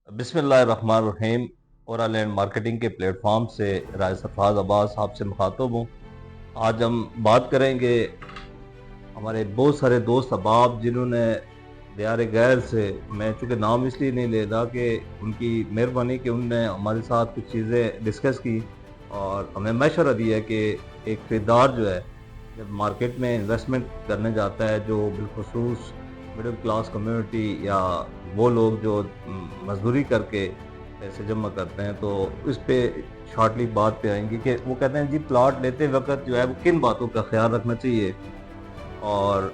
बिस्मिल्लाहिर्रहमानिर्रहीम। और land marketing के प्लेटफॉर्म से राय सरफराज अब्बास आपसे मुखातब हूँ। आज हम बात करेंगे हमारे बहुत सारे दोस्त अहबाब जिन्होंने दियार गैर से, मैं चूँकि नाम इसलिए नहीं ले रहा कि उनकी मेहरबानी कि उनने हमारे साथ कुछ चीज़ें डिस्कस की और हमें मशवरा दिया कि एक खरीदार जो है जब मार्केट में इन्वेस्टमेंट करने जाता है, जो बिलखसूस मिडिल क्लास कम्युनिटी या वो लोग जो मजदूरी करके पैसे जमा करते हैं, तो इस पे शॉर्टली बात पे आएंगे कि वो कहते हैं जी प्लॉट लेते वक्त जो है वो किन बातों का ख्याल रखना चाहिए। और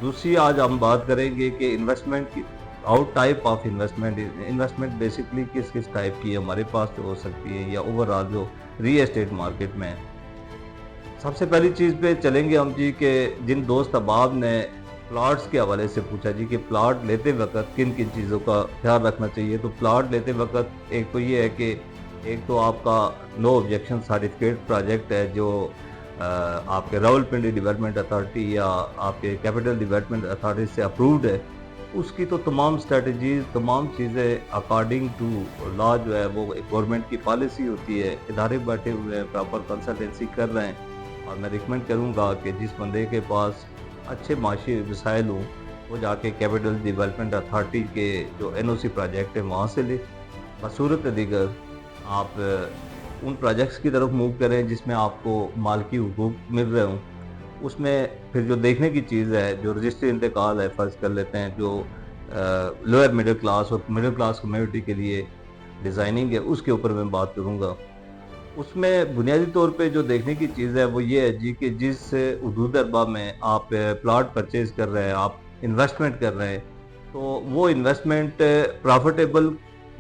दूसरी आज हम बात करेंगे कि इन्वेस्टमेंट की out type of investment basically किस किस टाइप की हमारे पास जो हो सकती है या ओवरऑल जो रियल एस्टेट मार्केट में है। सबसे पहली चीज़ पे चलेंगे हम जी कि जिन दोस्त अहबाब ने प्लाट्स के हवाले से पूछा जी कि प्लाट लेते वक्त किन किन चीज़ों का ख्याल रखना चाहिए, तो प्लाट लेते वक्त एक तो ये है कि एक तो आपका नो ऑब्जेक्शन सर्टिफिकेट प्रोजेक्ट है जो आपके रावलपिंडी डेवलपमेंट अथॉरिटी या आपके कैपिटल डेवलपमेंट अथॉरिटी से अप्रूव्ड है। उसकी तो तमाम स्ट्रेटजीज, तमाम चीज़ें अकॉर्डिंग टू लॉ जो है वो गवर्नमेंट की पॉलिसी होती है। इदारे बैठे हुए हैं, प्रॉपर कंसल्टेंसी कर रहे हैं। और मैं रिकमेंड करूँगा कि जिस बंदे के पास अच्छे माशी वसाइल हों वो जाके कैपिटल डेवलपमेंट अथॉरिटी के जो NOC प्रोजेक्ट है वहाँ से ले। बसूरत दीगर आप उन प्रोजेक्ट्स की तरफ मूव करें जिसमें आपको मालकी हुकूक मिल रहे हों। उसमें फिर जो देखने की चीज़ है, जो रजिस्ट्री इंतकाल है, फ़र्ज़ कर लेते हैं जो लोअर मिडिल क्लास और मिडिल क्लास कम्युनिटी के लिए डिज़ाइनिंग है, उसके ऊपर मैं बात करूँगा। उसमें बुनियादी तौर पे जो देखने की चीज़ है वो ये है जी कि जिस हदूद अरबा में आप प्लाट परचेज़ कर रहे हैं, आप इन्वेस्टमेंट कर रहे हैं, तो वो इन्वेस्टमेंट प्रॉफिटेबल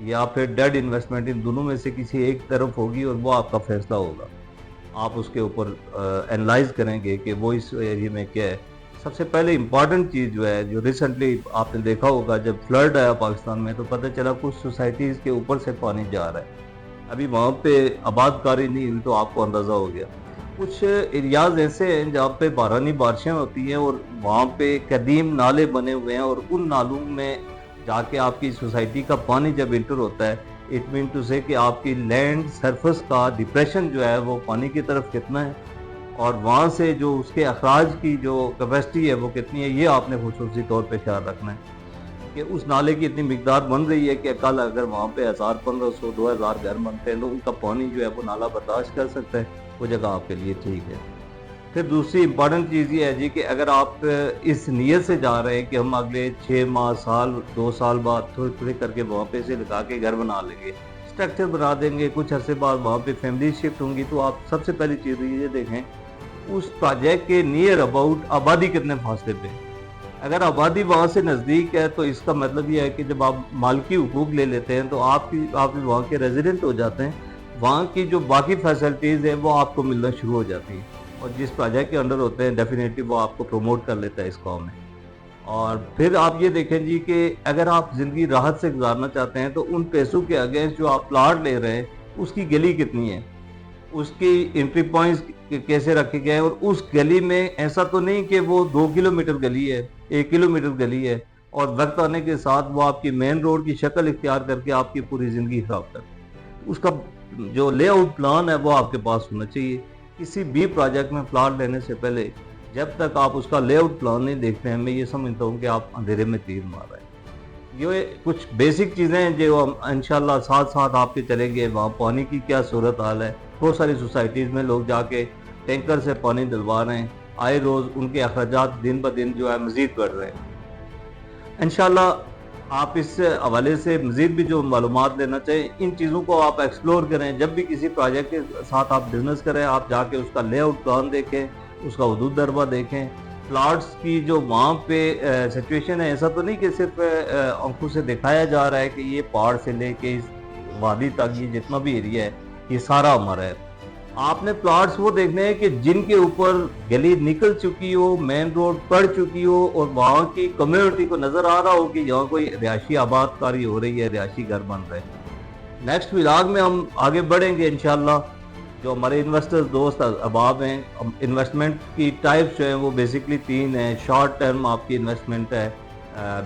या फिर डेड इन्वेस्टमेंट, इन दोनों में से किसी एक तरफ होगी और वो आपका फैसला होगा। आप उसके ऊपर एनालाइज करेंगे कि वो इस एरिया में क्या है। सबसे पहले इम्पॉर्टेंट चीज़ जो है, जो रिसेंटली आपने देखा होगा जब फ्लड आया पाकिस्तान में, तो पता चला कुछ सोसाइटीज़ के ऊपर से पानी जा रहा है। अभी वहाँ पे आबादकारी नहीं हुई तो आपको अंदाज़ा हो गया। कुछ एरियाज़ ऐसे हैं जहाँ पे बारानी बारिशें होती हैं और वहाँ पे कदीम नाले बने हुए हैं, और उन नालों में जाके आपकी सोसाइटी का पानी जब इंटर होता है, इट मीन टू से कि आपकी लैंड सरफेस का डिप्रेशन जो है वो पानी की तरफ कितना है और वहाँ से जो उसके अखराज की जो कैपेसिटी है वो कितनी है, ये आपने खुसूसी तौर पे ख्याल रखना है कि उस नाले की इतनी मिकदार बन रही है कि कल अगर वहाँ पे 1500-2000 घर बनते हैं तो उनका पानी जो है वो नाला बर्दाश्त कर सकता है, वो जगह आपके लिए ठीक है। फिर दूसरी इम्पॉर्टेंट चीज़ ये है जी कि अगर आप इस नीयत से जा रहे हैं कि हम अगले 6 माह, साल, 2 साल बाद थोड़ी थोड़ी करके वहाँ पे से लगा के घर बना लेंगे, स्ट्रक्चर बना देंगे, कुछ अरसे बाद वहाँ पे फैमिली शिफ्ट होंगी, तो आप सबसे पहली चीज़ ये देखें उस प्रोजेक्ट के नियर अबाउट आबादी कितने फासले पे। अगर आबादी वहाँ से नज़दीक है तो इसका मतलब ये है कि जब आप मालकी हुकूक ले लेते हैं तो आप वहाँ के रेजिडेंट हो जाते हैं, वहाँ की जो बाकी फैसिलिटीज़ हैं वो आपको मिलना शुरू हो जाती हैं, और जिस प्रोजेक्ट के अंडर होते हैं डेफिनेटली वो आपको प्रमोट कर लेता है इस काम में। और फिर आप ये देखें जी कि अगर आप ज़िंदगी राहत से गुजारना चाहते हैं तो उन पैसों के अगेंस्ट जो आप प्लाट ले रहे हैं उसकी गली कितनी है, उसकी एंट्री पॉइंट्स कैसे रखे गए हैं, और उस गली में ऐसा तो नहीं कि वो 2 किलोमीटर गली है, 1 किलोमीटर गली है और वक्त आने के साथ वो आपकी मेन रोड की शक्ल इख्तियार करके आपकी पूरी ज़िंदगी खराब कर। उसका जो लेआउट प्लान है वो आपके पास होना चाहिए। किसी भी प्रोजेक्ट में प्लाट लेने से पहले जब तक आप उसका लेआउट प्लान नहीं देखते हैं, मैं ये समझता हूँ कि आप अंधेरे में तीर मार रहे हैं। ये कुछ बेसिक चीज़ें हैं जो हम इंशाल्लाह साथ साथ आपके चलेंगे। वहाँ पानी की क्या सूरत हाल है, बहुत सारी सोसाइटीज़ में लोग जाके टैंकर से पानी दिलवा रहे हैं, आए रोज़ उनके अखराजात दिन ब दिन जो है मज़ीद बढ़ रहे हैं। इंशाल्लाह आप इस हवाले से मज़ीद भी जो मालूमात लेना चाहें, इन चीज़ों को आप एक्सप्लोर करें। जब भी किसी प्रोजेक्ट के साथ आप बिज़नेस करें, आप जाके उसका लेआउट प्लान देखें, उसका हदूद दरबा देखें, प्लाट्स की जो वहाँ पे सिचुएशन है। ऐसा तो नहीं कि सिर्फ आंखों से दिखाया जा रहा है कि ये पहाड़ से लेके इस वादी तक ये जितना भी एरिया है ये सारा हमारा है। आपने प्लाट्स वो देखने हैं कि जिनके ऊपर गली निकल चुकी हो, मेन रोड पड़ चुकी हो और वहाँ की कम्युनिटी को नज़र आ रहा हो कि यहाँ कोई रिहायशी आबादकारी हो रही है, रिहायशी घर बन रहे हैं। नेक्स्ट व्लॉग में हम आगे बढ़ेंगे इंशाल्लाह। जो हमारे इन्वेस्टर्स दोस्त अहबाब हैं, इन्वेस्टमेंट की टाइप्स जो हैं वो बेसिकली 3 हैं। शॉर्ट टर्म आपकी इन्वेस्टमेंट है,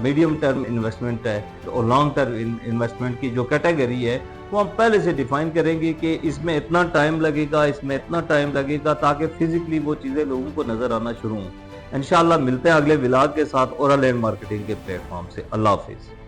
میڈیم ٹرم انویسٹمنٹ ہے اور لانگ ٹرم انویسٹمنٹ کی جو کیٹیگری ہے وہ ہم پہلے سے ڈیفائن کریں گے کہ اس میں اتنا ٹائم لگے گا، اس میں اتنا ٹائم لگے گا، تاکہ فزیکلی وہ چیزیں لوگوں کو نظر آنا شروع ہوں۔ انشاءاللہ ملتے ہیں اگلے ولاگ کے ساتھ اورا لینڈ مارکیٹنگ کے پلیٹ فارم سے۔ اللہ حافظ۔